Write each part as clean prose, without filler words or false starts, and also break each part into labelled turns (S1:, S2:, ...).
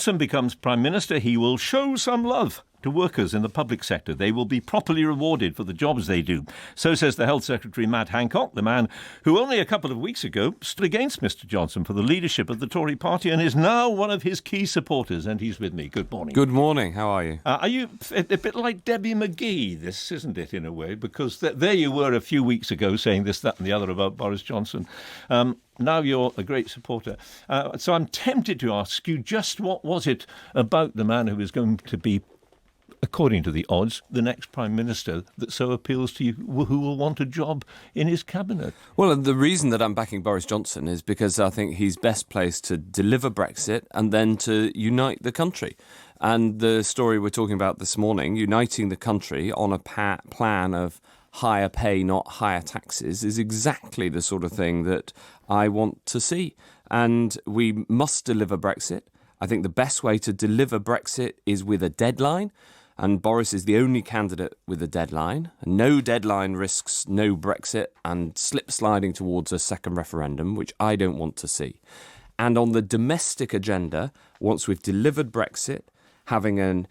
S1: Johnson becomes Prime Minister, he will show some love to workers in the public sector. They will be properly rewarded for the jobs they do. So says the Health Secretary, Matt Hancock, the man who only a couple of weeks ago stood against Mr Johnson for the leadership of the Tory party and is now one of his key supporters. And he's with me. Good morning.
S2: Good morning. How are you?
S1: Are you a bit like Debbie McGee, this, isn't it, in a way? Because there you were a few weeks ago saying this, that and the other about Boris Johnson. Now you're a great supporter. So I'm tempted to ask you, just what was it about the man who is going to be, according to the odds, the next Prime Minister that so appeals to you, who will want a job in his cabinet?
S2: Well, the reason that I'm backing Boris Johnson is because I think he's best placed to deliver Brexit and then to unite the country. And the story we're talking about this morning, uniting the country on a plan of higher pay, not higher taxes, is exactly the sort of thing that I want to see. And we must deliver Brexit. I think the best way to deliver Brexit is with a deadline. And Boris is the only candidate with a deadline. No deadline risks no Brexit and slip-sliding towards a second referendum, which I don't want to see. And on the domestic agenda, once we've delivered Brexit, having an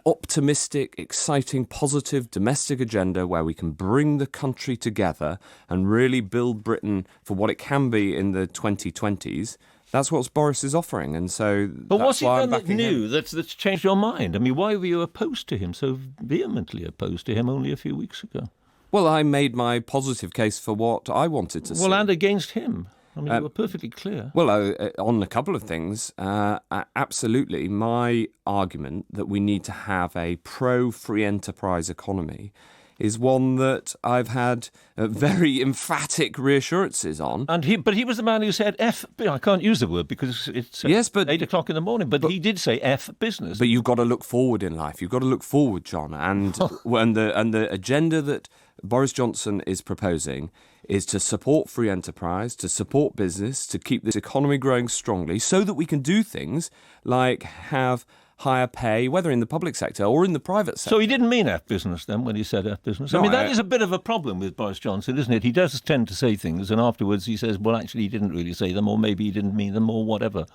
S2: optimistic, exciting, positive domestic agenda where we can bring the country together and really build Britain for what it can be in the 2020s, that's what Boris is offering, and so.
S1: But what's he done that new that's changed your mind? I mean, why were you opposed to him, so vehemently opposed to him only a few weeks ago?
S2: Well, I made my positive case for what I wanted to see.
S1: Well, and against him. I mean, you were perfectly clear.
S2: Well, on a couple of things, absolutely. My argument that we need to have a pro-free enterprise economy is one that I've had very emphatic reassurances on.
S1: But he was the man who said F. I can't use the word because it's 8 o'clock in the morning. But he did say F business.
S2: But you've got to look forward in life. You've got to look forward, John. And the agenda that Boris Johnson is proposing is to support free enterprise, to support business, to keep this economy growing strongly, so that we can do things like have higher pay, whether in the public sector or in the private sector.
S1: So he didn't mean F business then when he said F business? No, I mean, that is a bit of a problem with Boris Johnson, isn't it? He does tend to say things and afterwards he says, well, actually he didn't really say them, or maybe he didn't mean them, or whatever.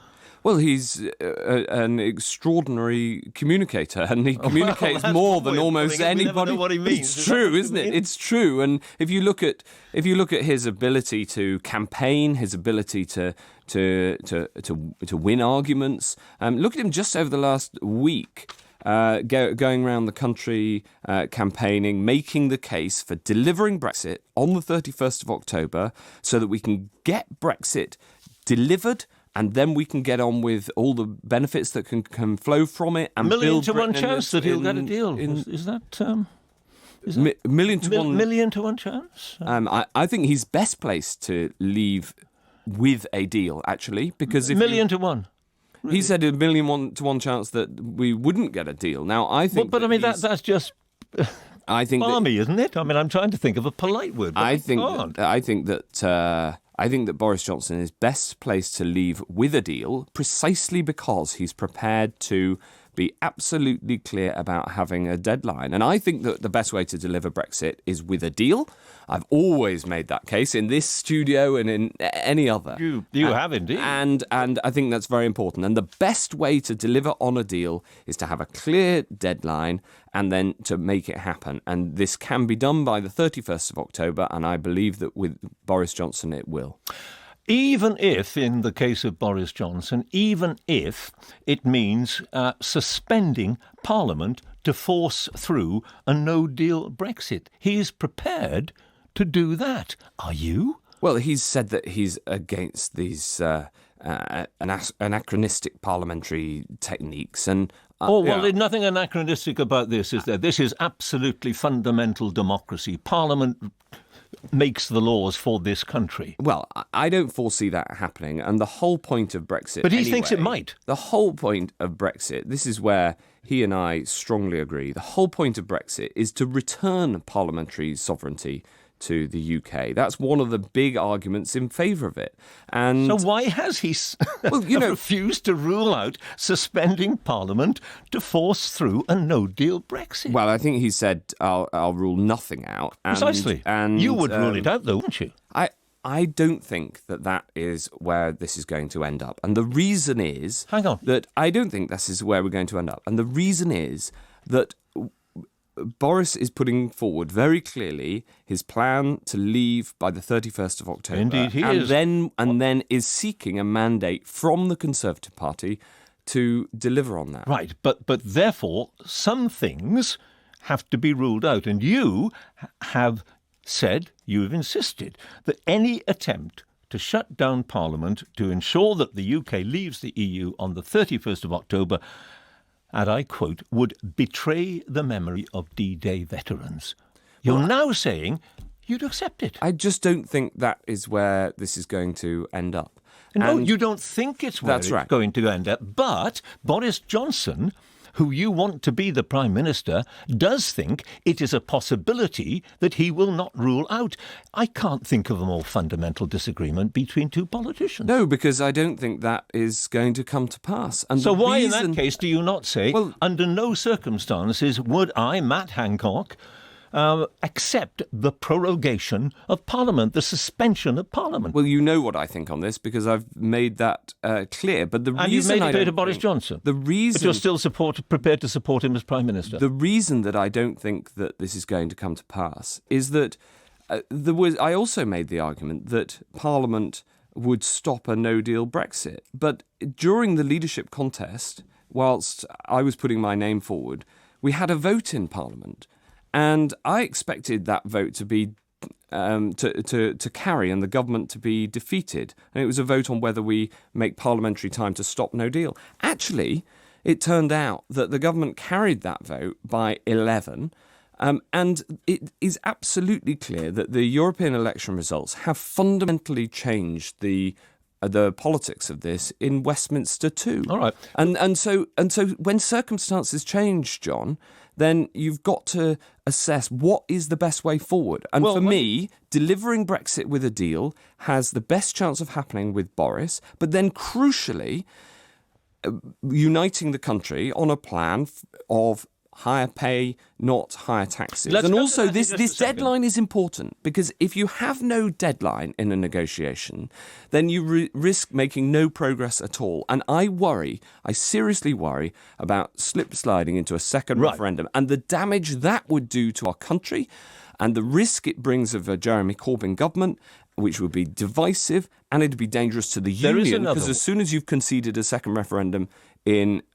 S2: Well, he's an extraordinary communicator, and he communicates more than almost anybody.
S1: We never know what he means.
S2: It's true, isn't it? It's true. And if you look at his ability to campaign, his ability to win arguments, look at him just over the last week. Going around the country campaigning, making the case for delivering Brexit on the 31st of October so that we can get Brexit delivered, and then we can get on with all the benefits that can flow from it. And
S1: million to one chance that he'll get a deal. Is that
S2: million to one
S1: chance?
S2: I think he's best placed to leave with a deal, actually, because if
S1: million to one.
S2: Really? He said a million to one chance that we wouldn't get a deal. Now I think,
S1: but I mean that's just.
S2: I think
S1: balmy, isn't it? I mean, I'm trying to think of a polite word.
S2: I think that Boris Johnson is best placed to leave with a deal precisely because he's prepared to be absolutely clear about having a deadline. And I think that the best way to deliver Brexit is with a deal. I've always made that case in this studio and in any other.
S1: You have indeed.
S2: And I think that's very important. And the best way to deliver on a deal is to have a clear deadline and then to make it happen. And this can be done by the 31st of October, and I believe that with Boris Johnson it will.
S1: Even if, in the case of Boris Johnson, even if it means suspending Parliament to force through a no-deal Brexit, he is prepared to do that. Are you?
S2: Well, he's said that he's against these anachronistic parliamentary techniques. And
S1: there's nothing anachronistic about this, is there? This is absolutely fundamental democracy. Parliament makes the laws for this country.
S2: Well, I don't foresee that happening, and the whole point of Brexit...
S1: But he thinks it might.
S2: The whole point of Brexit, this is where he and I strongly agree, the whole point of Brexit is to return parliamentary sovereignty to the UK. That's one of the big arguments in favour of it. And
S1: so why has he refused to rule out suspending Parliament to force through a no-deal Brexit?
S2: Well, I think he said, I'll rule nothing out.
S1: Precisely. And you would rule it out, though, wouldn't you?
S2: I don't think that is where this is going to end up. And the reason is...
S1: Hang on.
S2: ...that I don't think this is where we're going to end up. And the reason is that Boris is putting forward very clearly his plan to leave by the 31st of October.
S1: Indeed, he is.
S2: And then is seeking a mandate from the Conservative Party to deliver on that.
S1: Right, but therefore some things have to be ruled out. And you have said, you have insisted, that any attempt to shut down Parliament to ensure that the UK leaves the EU on the 31st of October, and I quote, would betray the memory of D-Day veterans. You're now saying you'd accept it.
S2: I just don't think that is where this is going to end up.
S1: No, you don't think it's where
S2: That's
S1: it's
S2: right.
S1: going to end up. But Boris Johnson, who you want to be the Prime Minister, does think it is a possibility that he will not rule out. I can't think of a more fundamental disagreement between two politicians.
S2: No, because I don't think that is going to come to pass. And
S1: So
S2: the
S1: why,
S2: reason...
S1: in that case, do you not say,
S2: Well,
S1: under no circumstances would I, Matt Hancock, accept the prorogation of Parliament, the suspension of Parliament?
S2: Well, you know what I think on this because I've made that clear. But the
S1: And you've
S2: reason
S1: made
S2: I
S1: it clear to
S2: don't
S1: Boris
S2: think-
S1: Johnson.
S2: The reason
S1: But you're still prepared to support him as Prime Minister.
S2: The reason that I don't think that this is going to come to pass is that I also made the argument that Parliament would stop a no-deal Brexit. But during the leadership contest, whilst I was putting my name forward, we had a vote in Parliament. And I expected that vote to be to carry and the government to be defeated. And it was a vote on whether we make parliamentary time to stop no deal. Actually, it turned out that the government carried that vote by 11. And it is absolutely clear that the European election results have fundamentally changed the politics of this in Westminster too.
S1: All right.
S2: And so when circumstances change, John, then you've got to assess what is the best way forward. And for me, delivering Brexit with a deal has the best chance of happening with Boris, but then crucially, uniting the country on a plan of higher pay, not higher taxes. And also, this deadline is important because if you have no deadline in a negotiation, then you risk making no progress at all. And I seriously worry about slip-sliding into a second referendum and the damage that would do to our country and the risk it brings of a Jeremy Corbyn government, which would be divisive and it'd be dangerous to the Union because as soon as you've conceded a second referendum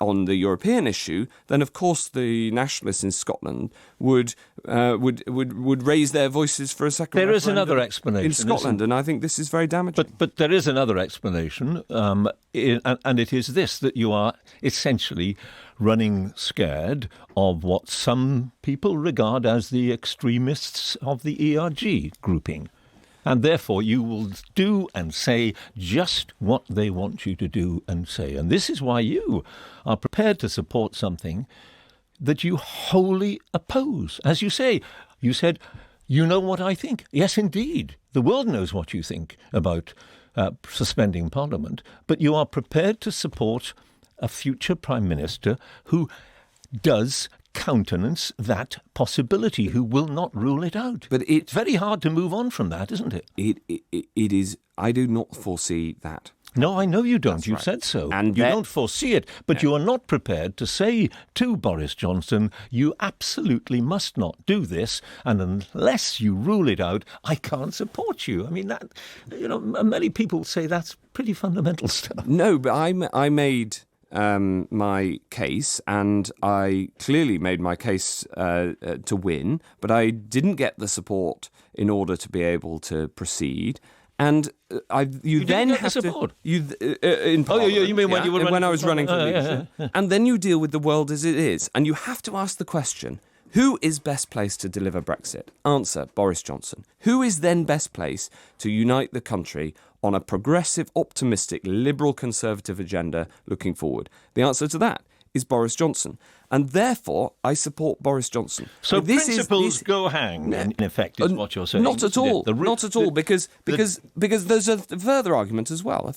S2: on the European issue, then of course the nationalists in Scotland would raise their voices for a second referendum.
S1: There is another explanation
S2: in Scotland, and I think this is very damaging.
S1: But there is another explanation, and it is this: that you are essentially running scared of what some people regard as the extremists of the ERG grouping. And therefore, you will do and say just what they want you to do and say. And this is why you are prepared to support something that you wholly oppose. As you say, you said, you know what I think. Yes, indeed. The world knows what you think about suspending Parliament. But you are prepared to support a future Prime Minister who does countenance that possibility, who will not rule it out. But it's very hard to move on from that, isn't it?
S2: It is. I do not foresee that.
S1: No, I know you don't. You've
S2: right.
S1: said so.
S2: And
S1: you don't foresee it. But you are not prepared to say to Boris Johnson, you absolutely must not do this, and unless you rule it out, I can't support you. I mean, that, many people say that's pretty fundamental stuff.
S2: No, but I made my case, and I clearly made my case to win, but I didn't get the support in order to be able to proceed. And you then have to
S1: support.
S2: In Parliament,
S1: you mean when you were
S2: when I was running for leadership, and then you deal with the world as it is, and you have to ask the question: who is best placed to deliver Brexit? Answer: Boris Johnson. Who is then best placed to unite the country on a progressive, optimistic, liberal, conservative agenda looking forward? The answer to that is Boris Johnson. And therefore, I support Boris Johnson.
S1: So principles go hang, in effect, is what you're saying.
S2: Not at all. Not at all, because there's a further argument as well,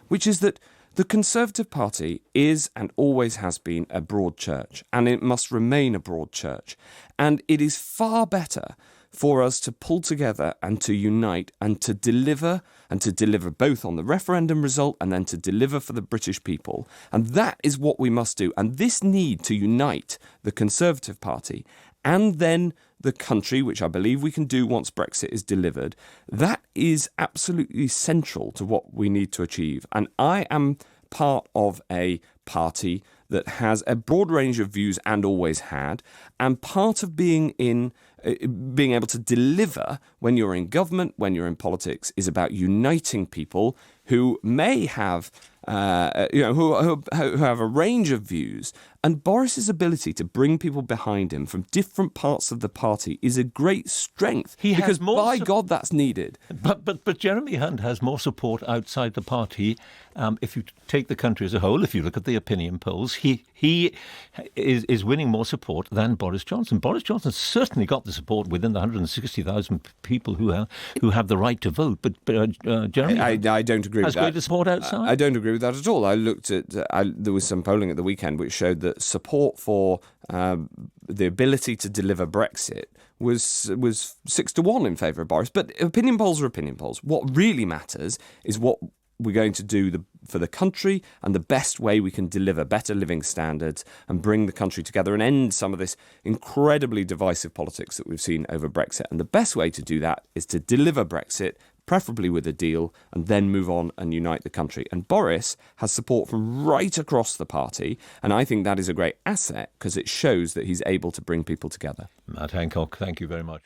S2: which is that the Conservative Party is and always has been a broad church, and it must remain a broad church. And it is far better for us to pull together and to unite and to deliver both on the referendum result and then to deliver for the British people. And that is what we must do. And this need to unite the Conservative Party and then the country, which I believe we can do once Brexit is delivered, that is absolutely central to what we need to achieve. And I am part of a party that has a broad range of views and always had, and part of being able to deliver when you're in government, when you're in politics, is about uniting people who may have, who have a range of views. And Boris's ability to bring people behind him from different parts of the party is a great strength. Because by God, that's needed.
S1: But Jeremy Hunt has more support outside the party. If you take the country as a whole, if you look at the opinion polls, he is winning more support than Boris Johnson. Boris Johnson certainly got the support within the 160,000 people who have the right to vote. But Jeremy Hunt
S2: I don't agree with that.
S1: Has greater support outside?
S2: I don't agree with that at all. I looked at there was some polling at the weekend which showed that support for the ability to deliver Brexit was 6-1 in favour of Boris. But opinion polls are opinion polls. What really matters is what we're going to do for the country and the best way we can deliver better living standards and bring the country together and end some of this incredibly divisive politics that we've seen over Brexit. And the best way to do that is to deliver Brexit, preferably with a deal, and then move on and unite the country. And Boris has support from right across the party, and I think that is a great asset because it shows that he's able to bring people together.
S1: Matt Hancock, thank you very much.